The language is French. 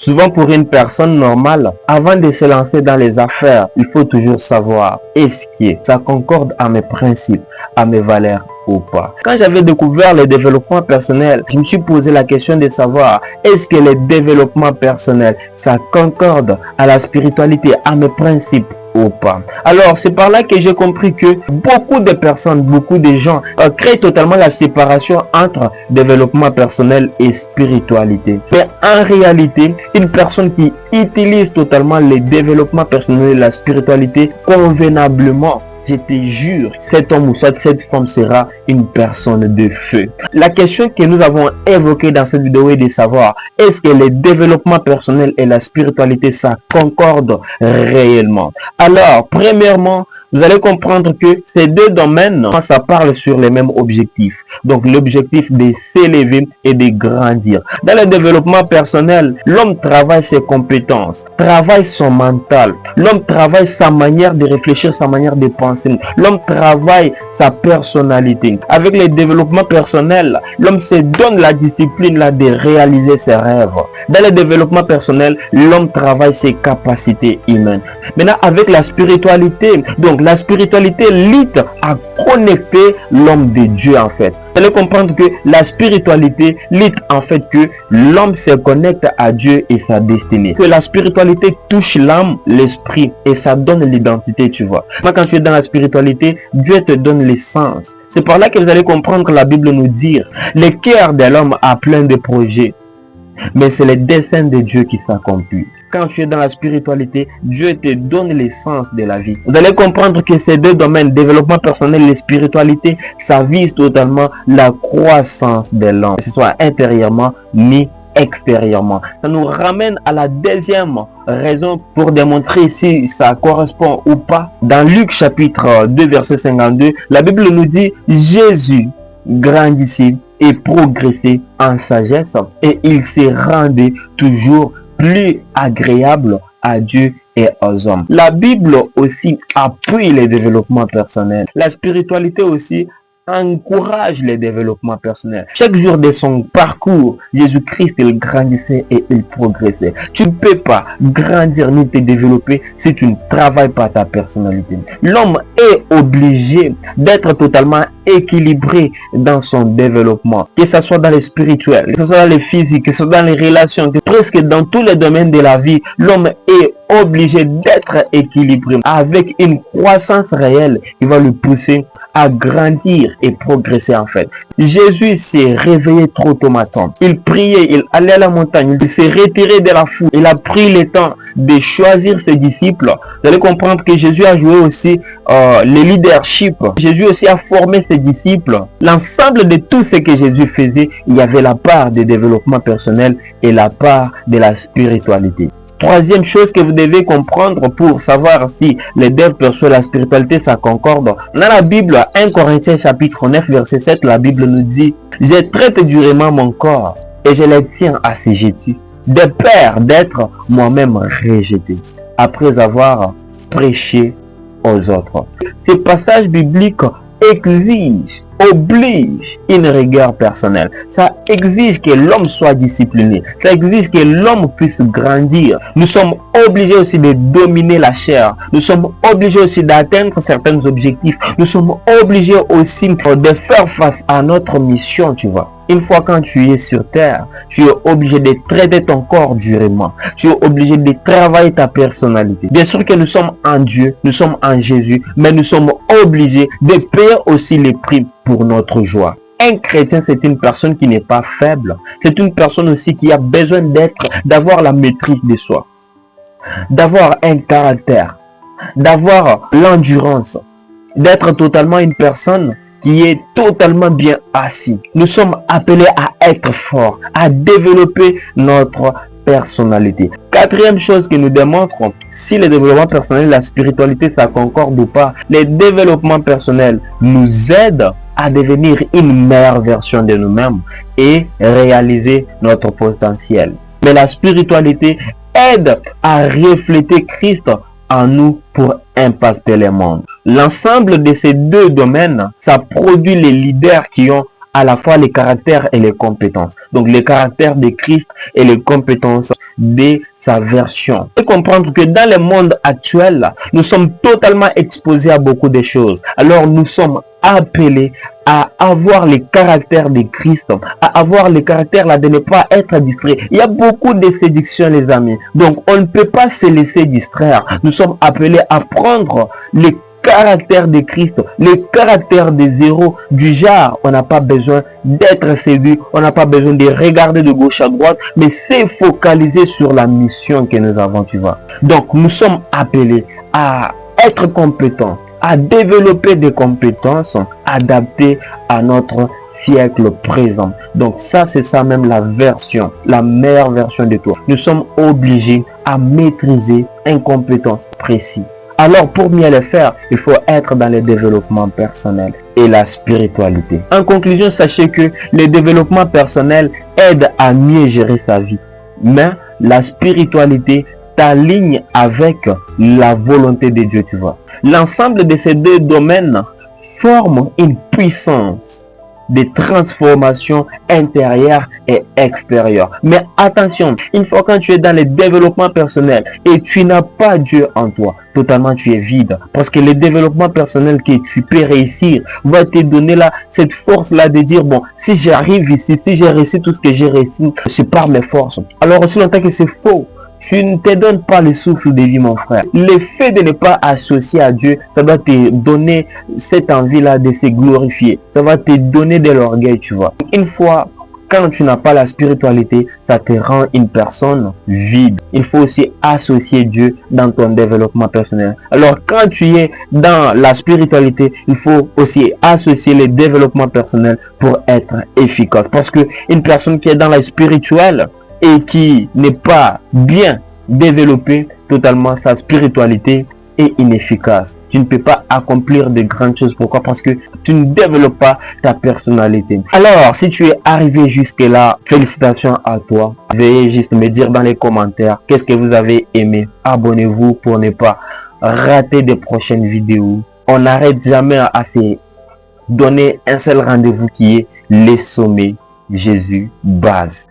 Souvent pour une personne normale, avant de se lancer dans les affaires, il faut toujours savoir est-ce que ça concorde à mes principes, à mes valeurs ou pas. Quand j'avais découvert le développement personnel, je me suis posé la question de savoir est-ce que le développement personnel, ça concorde à la spiritualité, à mes principes ou pas. Alors c'est par là que j'ai compris que beaucoup de personnes, beaucoup de gens créent totalement la séparation entre développement personnel et spiritualité. Mais en réalité, une personne qui utilise totalement le développement personnel et la spiritualité convenablement, je te jure, cet homme ou soit cette femme sera une personne de feu. La question que nous avons évoquée dans cette vidéo est de savoir est-ce que le développement personnel et la spiritualité ça concorde réellement. Alors, premièrement, vous allez comprendre que ces deux domaines, ça parle sur les mêmes objectifs. Donc, l'objectif de s'élever et de grandir. Dans le développement personnel, l'homme travaille ses compétences, travaille son mental. L'homme travaille sa manière de réfléchir, sa manière de penser. L'homme travaille sa personnalité. Avec le développement personnel, l'homme se donne la discipline là de réaliser ses rêves. Dans le développement personnel, l'homme travaille ses capacités humaines. Maintenant, avec la spiritualité, donc la spiritualité lutte à connecter l'homme de Dieu en fait. Vous allez comprendre que la spiritualité lutte en fait que l'homme se connecte à Dieu et sa destinée. Que la spiritualité touche l'âme, l'esprit et ça donne l'identité, tu vois. Moi, quand tu es dans la spiritualité, Dieu te donne l'essence. C'est par là que vous allez comprendre que la Bible nous dit le cœur de l'homme a plein de projets, mais c'est le dessein de Dieu qui s'accomplit. Quand tu es dans la spiritualité, Dieu te donne l'essence de la vie. Vous allez comprendre que ces deux domaines, développement personnel et spiritualité, ça vise totalement la croissance de l'homme, que ce soit intérieurement ni extérieurement. Ça nous ramène à la deuxième raison pour démontrer si ça correspond ou pas. Dans Luc chapitre 2 verset 52, la Bible nous dit Jésus grandissait et progressait en sagesse et il se rendait toujours plus agréable à Dieu et aux hommes. La Bible aussi appuie le développement personnel. La spiritualité aussi encourage le développement personnel. Chaque jour de son parcours, Jésus-Christ, il grandissait et il progressait. Tu ne peux pas grandir ni te développer si tu ne travailles pas ta personnalité. L'homme est obligé d'être totalement équilibré dans son développement, que ce soit dans le spirituel, que ce soit dans le physique, que ce soit dans les relations, que presque dans tous les domaines de la vie, l'homme est obligé d'être équilibré avec une croissance réelle qui va le pousser à grandir et progresser en fait. Jésus s'est réveillé trop tôt matin. Il priait, il allait à la montagne, il s'est retiré de la foule. Il a pris le temps de choisir ses disciples. Vous allez comprendre que Jésus a joué aussi le leadership. Jésus aussi a formé ses disciples. L'ensemble de tout ce que Jésus faisait, il y avait la part de développement personnel et la part de la spiritualité. Troisième chose que vous devez comprendre pour savoir si les deux perçoivent la spiritualité, ça concorde. Dans la Bible, 1 Corinthiens chapitre 9 verset 7, la Bible nous dit « Je traite durement mon corps et je le tiens assujetti, de peur d'être moi-même rejeté, après avoir prêché aux autres. » Ce passage biblique oblige une rigueur personnelle. Ça exige que l'homme soit discipliné. Ça exige que l'homme puisse grandir. Nous sommes obligés aussi de dominer la chair. Nous sommes obligés aussi d'atteindre certains objectifs. Nous sommes obligés aussi de faire face à notre mission, tu vois. Une fois quand tu es sur terre, tu es obligé de traiter ton corps durement. Tu es obligé de travailler ta personnalité. Bien sûr que nous sommes en Dieu, nous sommes en Jésus, mais nous sommes obligés de payer aussi les prix pour notre joie. Un chrétien, c'est une personne qui n'est pas faible. C'est une personne aussi qui a besoin d'avoir la maîtrise de soi, d'avoir un caractère, d'avoir l'endurance, d'être totalement une personne qui est totalement bien assis. Nous sommes appelés à être forts, à développer notre personnalité. Quatrième chose qui nous démontre si le développement personnel et la spiritualité ça concorde ou pas. Le développement personnel nous aide à devenir une meilleure version de nous-mêmes et réaliser notre potentiel. Mais la spiritualité aide à refléter Christ en nous pour impacter le monde. L'ensemble de ces deux domaines, ça produit les leaders qui ont à la fois les caractères et les compétences. Donc les caractères de Christ et les compétences de sa version. Et comprendre que dans le monde actuel, nous sommes totalement exposés à beaucoup de choses. Alors nous sommes appelés à avoir les caractères de Christ, à avoir les caractères là de ne pas être distrait. Il y a beaucoup de séductions, les amis. Donc on ne peut pas se laisser distraire. Nous sommes appelés à prendre les caractère de Christ, le caractère des héros du genre. On n'a pas besoin d'être séduit, on n'a pas besoin de regarder de gauche à droite, mais c'est focaliser sur la mission que nous avons, tu vois. Donc nous sommes appelés à être compétents, à développer des compétences adaptées à notre siècle présent. Donc ça, c'est ça même la version, la meilleure version de toi. Nous sommes obligés à maîtriser une compétence précise. Alors pour mieux le faire, il faut être dans le développement personnel et la spiritualité. En conclusion, sachez que le développement personnel aide à mieux gérer sa vie. Mais la spiritualité t'aligne avec la volonté de Dieu, tu vois. L'ensemble de ces deux domaines forment une puissance de transformation intérieure et extérieure. Mais attention, une fois quand tu es dans le développement personnel et tu n'as pas Dieu en toi, totalement tu es vide. Parce que le développement personnel que tu peux réussir va te donner là, cette force-là de dire, bon, si j'arrive ici, si j'ai réussi tout ce que j'ai réussi, c'est par mes forces. Alors aussi longtemps que c'est faux, tu ne te donnes pas le souffle de vie, mon frère. Le fait de ne pas associer à Dieu, ça va te donner cette envie-là de se glorifier. Ça va te donner de l'orgueil, tu vois. Une fois, quand tu n'as pas la spiritualité, ça te rend une personne vide. Il faut aussi associer Dieu dans ton développement personnel. Alors, quand tu es dans la spiritualité, il faut aussi associer le développement personnel pour être efficace. Parce que une personne qui est dans la spirituelle, et qui n'est pas bien développé totalement, sa spiritualité est inefficace. Tu ne peux pas accomplir de grandes choses. Pourquoi? Parce que tu ne développes pas ta personnalité. Alors, si tu es arrivé jusque là, félicitations à toi. Veuillez juste me dire dans les commentaires qu'est-ce que vous avez aimé. Abonnez-vous pour ne pas rater des prochaines vidéos. On n'arrête jamais à se donner un seul rendez-vous qui est les sommets Jésus base.